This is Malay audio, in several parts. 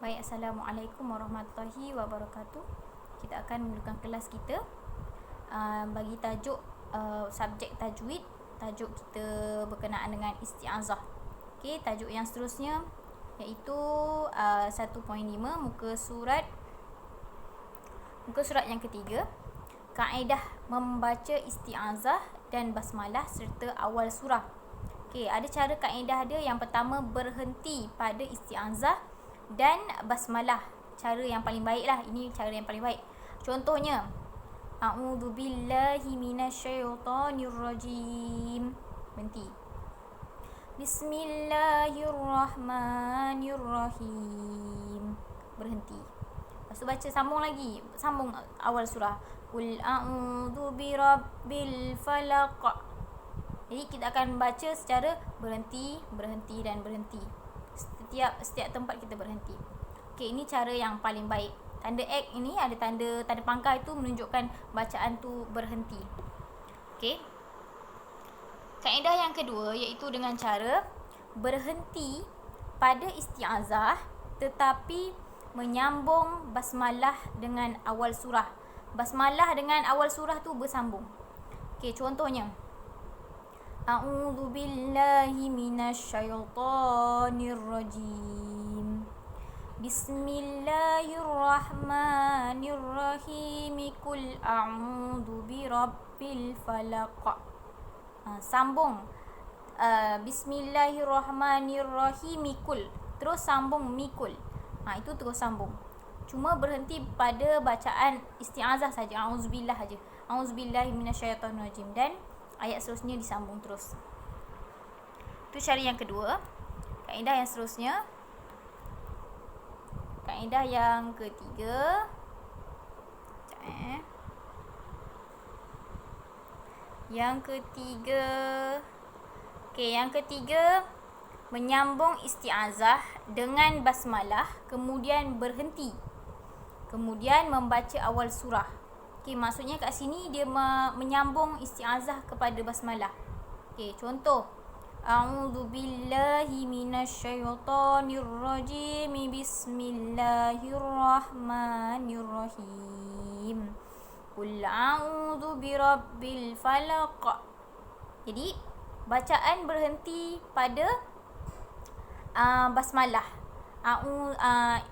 Baik, Assalamualaikum warahmatullahi wabarakatuh. Kita akan mulakan kelas kita bagi tajuk subjek tajwid. Tajuk kita berkenaan dengan isti'azah. Okey, tajuk yang seterusnya iaitu 1.5 muka surat yang ketiga. Kaedah membaca isti'azah dan basmalah serta awal surah. Okey, ada cara kaedah dia. Yang pertama, berhenti pada isti'azah dan basmalah. Cara yang paling baik lah. Ini cara yang paling baik. Contohnya, A'udzubillahi minasyaitonirrajim. Berhenti. Bismillahirrahmanirrahim. Berhenti. Lepas tu baca sambung lagi. Sambung awal surah. Qul a'udzu birabbil falaq. Jadi kita akan baca secara berhenti, berhenti dan berhenti. Setiap tempat kita berhenti. Okey, ini cara yang paling baik. Tanda X ini ada tanda pangkal itu menunjukkan bacaan tu berhenti. Okey. Kaedah yang kedua iaitu dengan cara berhenti pada isti'azah tetapi menyambung basmalah dengan awal surah. Basmalah dengan awal surah tu bersambung. Okey, contohnya A'udzu billahi minasyaitonirrajim. Bismillahirrahmanirrahim. Qul a'udzu birabbil falaq. Sambung Bismillahirrahmanirrahim mikul. Terus sambung mikul. Itu terus sambung. Cuma berhenti pada bacaan isti'azah saja. A'udzubillah saja. A'udzubillahi minasyaitonirrajim dan ayat seterusnya disambung terus. Itu cara yang kedua. Kaedah yang seterusnya. Kaedah yang ketiga. Yang ketiga menyambung isti'azah dengan basmalah, kemudian berhenti, kemudian membaca awal surah. Okey, maksudnya kat sini dia menyambung isti'azah kepada basmalah. Okey, contoh A'udzu billahi minasyaitonirrajim. Bismillahirrahmanirrahim. Qul a'udzu birabbil falaq. Jadi bacaan berhenti pada basmalah.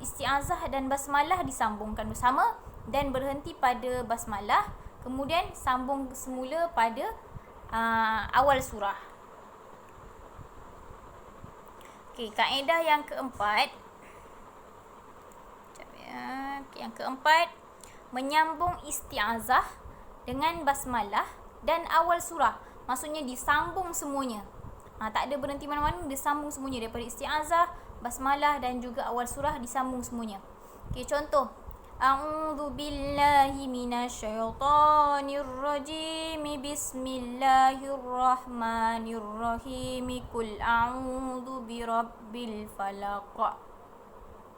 Isti'azah dan basmalah disambungkan bersama dan berhenti pada basmalah, kemudian sambung semula pada awal surah. Okey, kaedah yang keempat. Yang keempat, menyambung isti'azah dengan basmalah dan awal surah. Maksudnya disambung semuanya. Tak ada berhenti mana-mana, disambung semuanya daripada isti'azah, basmalah dan juga awal surah disambung semuanya. Okey, contoh A'udzu billahi minasyaitonirrajim. Bismillahirrahmanirrahim. Qul a'udzu birabbil falaq.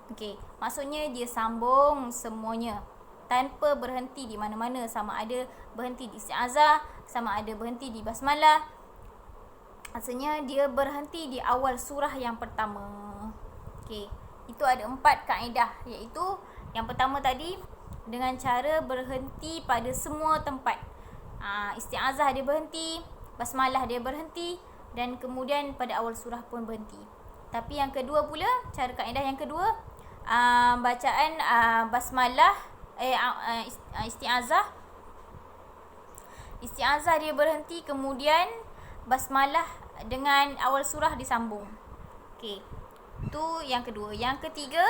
Okey, maksudnya dia sambung semuanya tanpa berhenti di mana-mana, sama ada berhenti di isti'azah, sama ada berhenti di basmalah. Maksudnya dia berhenti di awal surah yang pertama. Okey, itu ada 4 kaedah, iaitu yang pertama tadi dengan cara berhenti pada semua tempat. Isti'azah dia berhenti, basmalah dia berhenti dan kemudian pada awal surah pun berhenti. Tapi yang kedua pula, cara kaedah yang kedua, bacaan basmalah isti'azah dia berhenti, kemudian basmalah dengan awal surah disambung. Okey, itu yang kedua. Yang ketiga,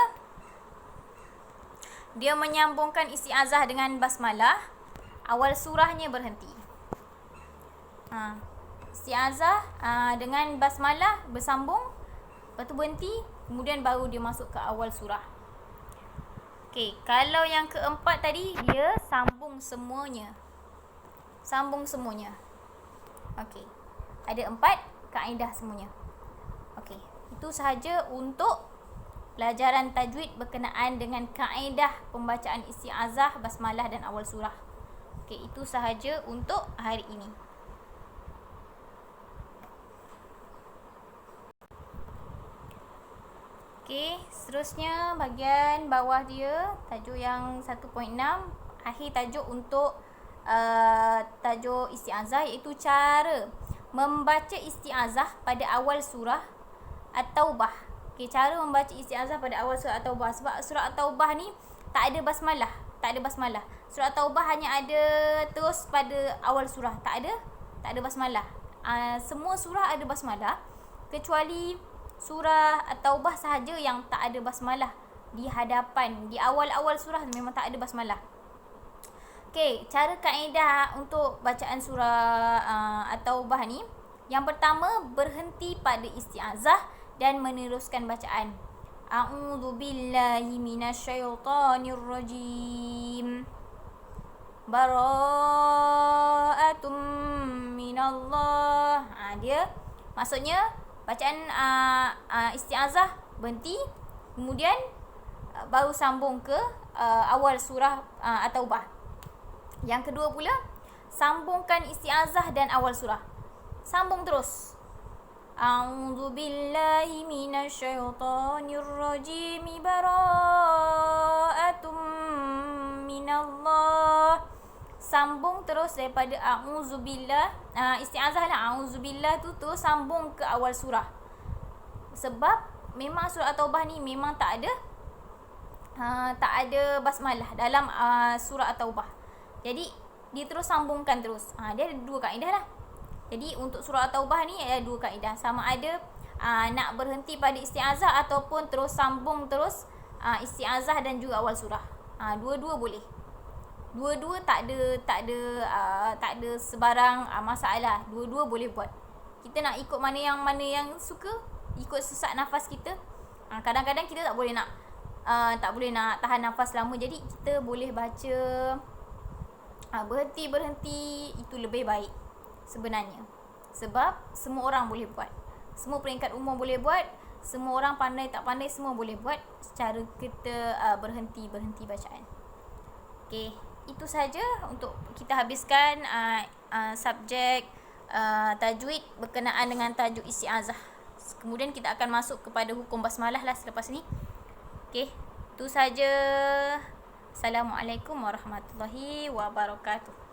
dia menyambungkan isti'azah dengan basmalah, awal surahnya berhenti. Isti'azah dengan basmalah bersambung, lepas tu berhenti, kemudian baru dia masuk ke awal surah. Okey, kalau yang keempat tadi, dia sambung semuanya. Okey, ada 4 kaedah semuanya. Okey, itu sahaja untuk pelajaran tajwid berkenaan dengan kaedah pembacaan isti'azah, basmalah dan awal surah. Okey, itu sahaja untuk hari ini. Okey, seterusnya bahagian bawah dia, tajuk yang 1.6, akhir tajuk untuk tajuk isti'azah, iaitu cara membaca isti'azah pada awal surah At-Taubah. Okey, cara membaca isti'azah pada awal surah At-Taubah. Sebab surah At-Taubah ni tak ada basmalah, Surah At-Taubah hanya ada terus pada awal surah, tak ada basmalah. Semua surah ada basmalah kecuali surah At-Taubah sahaja yang tak ada basmalah di hadapan, di awal-awal surah memang tak ada basmalah. Okey, cara kaedah untuk bacaan surah At-Taubah ni, yang pertama berhenti pada isti'azah dan meneruskan bacaan. A'udzubillahi minasyaitonir rajim. Bara'atum minallah. Dia maksudnya bacaan isti'azah berhenti, kemudian baru sambung ke awal surah At-Taubah. Yang kedua pula, sambungkan isti'azah dan awal surah. Sambung terus. A'udzubillahi minasyaitonir rajim. Bara'atum minallah. Sambung terus daripada a'udzubillah, isti'azah lah, a'udzubillah tu terus sambung ke awal surah. Sebab memang surah At-Taubah ni memang tak ada basmalah dalam surah At-Taubah. Jadi dia terus sambungkan terus. Dia ada dua kaedah lah. Jadi untuk surah At-Taubah ni ada dua kaedah. Sama ada nak berhenti pada isti'azah ataupun terus sambung terus isti'azah dan juga awal surah. Dua-dua boleh. Dua-dua tak ada sebarang masalah. Dua-dua boleh buat. Kita nak ikut mana yang suka, ikut sesak nafas kita. Kadang-kadang kita tak boleh nak tahan nafas lama, jadi kita boleh baca berhenti itu lebih baik sebenarnya. Sebab semua orang boleh buat. Semua peringkat umur boleh buat. Semua orang pandai tak pandai semua boleh buat secara kita berhenti bacaan. Okey, itu saja untuk kita habiskan subjek tajwid berkenaan dengan tajuk isti'azah. Kemudian kita akan masuk kepada hukum basmalah lah selepas ni. Okey, itu saja. Assalamualaikum warahmatullahi wabarakatuh.